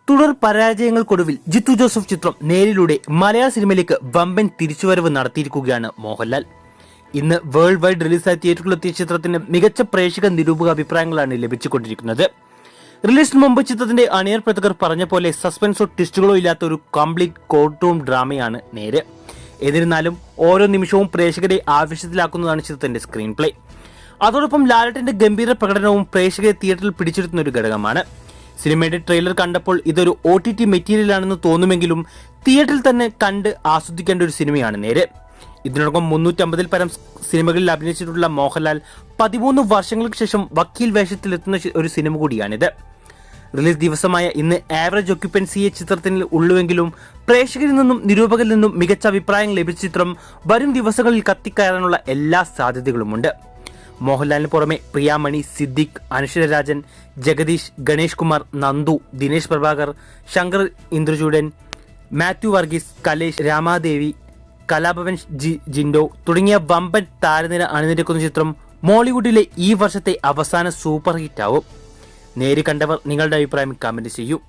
തുടർ പരാജയങ്ങൾക്കൊടുവിൽ ജിത്തു ജോസഫ് ചിത്രം നേരിലൂടെ മലയാള സിനിമയിലേക്ക് വമ്പൻ തിരിച്ചുവരവ് നടത്തിയിരിക്കുകയാണ് മോഹൻലാൽ. ഇന്ന് വേൾഡ് വൈഡ് റിലീസായി തിയേറ്ററിലെത്തിയ ചിത്രത്തിന് മികച്ച പ്രേക്ഷക നിരൂപക അഭിപ്രായങ്ങളാണ് ലഭിച്ചുകൊണ്ടിരിക്കുന്നത്. റിലീസിന് മുമ്പ് ചിത്രത്തിന്റെ അണിയർ പ്രവർത്തകർ പറഞ്ഞ പോലെ സസ്പെൻസോ ട്വിസ്റ്റുകളോ ഇല്ലാത്ത ഒരു കംപ്ലീറ്റ് കോർട്ട് റൂം ഡ്രാമയാണ് നേര്. എന്നിരുന്നാലും ഓരോ നിമിഷവും പ്രേക്ഷകരെ ആവേശത്തിലാക്കുന്നതാണ് ചിത്രത്തിന്റെ സ്ക്രീൻ പ്ലേ. അതോടൊപ്പം ലാലേട്ടന്റെ ഗംഭീര പ്രകടനവും പ്രേക്ഷകരെ തിയേറ്ററിൽ പിടിച്ചിരുത്തുന്ന ഒരു ഘടകമാണ്. സിനിമയുടെ ട്രെയിലർ കണ്ടപ്പോൾ ഇതൊരു OTT മെറ്റീരിയൽ ആണെന്ന് തോന്നുമെങ്കിലും തിയേറ്ററിൽ തന്നെ കണ്ട് ആസ്വദിക്കേണ്ട ഒരു സിനിമയാണ് നേര്. ഇതിനോടൊപ്പം 350-ൽ പരം സിനിമകളിൽ അഭിനയിച്ചിട്ടുള്ള മോഹൻലാൽ 13 വർഷങ്ങൾക്ക് ശേഷം വക്കീൽ വേഷത്തിലെത്തുന്ന ഒരു സിനിമ കൂടിയാണിത്. റിലീസ് ദിവസമായ ഇന്ന് ആവറേജ് ഒക്യുപ്പൻസിയെ ചിത്രത്തിന് ഉള്ളുവെങ്കിലും പ്രേക്ഷകരിൽ നിന്നും നിരൂപകരിൽ നിന്നും മികച്ച അഭിപ്രായങ്ങൾ ലഭിച്ച ചിത്രം വരും ദിവസങ്ങളിൽ കത്തിക്കയറാനുള്ള എല്ലാ സാധ്യതകളുമുണ്ട്. മോഹൻലാലിന് പുറമെ പ്രിയാമണി, സിദ്ദിഖ്, അനശ്വര രാജൻ, ജഗദീഷ്, ഗണേഷ് കുമാർ, നന്ദു, ദിനേശ് പ്രഭാകർ, ശങ്കർ ഇന്ദ്രചൂഡൻ, മാത്യു വർഗീസ്, കലേഷ്, രാമാദേവി, കലാഭവൻ ജിൻഡോ തുടങ്ങിയ വമ്പൻ താരനിര അണിനിരക്കുന്ന ചിത്രം മോളിവുഡിലെ ഈ വർഷത്തെ അവസാന സൂപ്പർ ഹിറ്റ് ആവും. നേരി കണ്ടവർ നിങ്ങളുടെ അഭിപ്രായം കമന്റ് ചെയ്യൂ.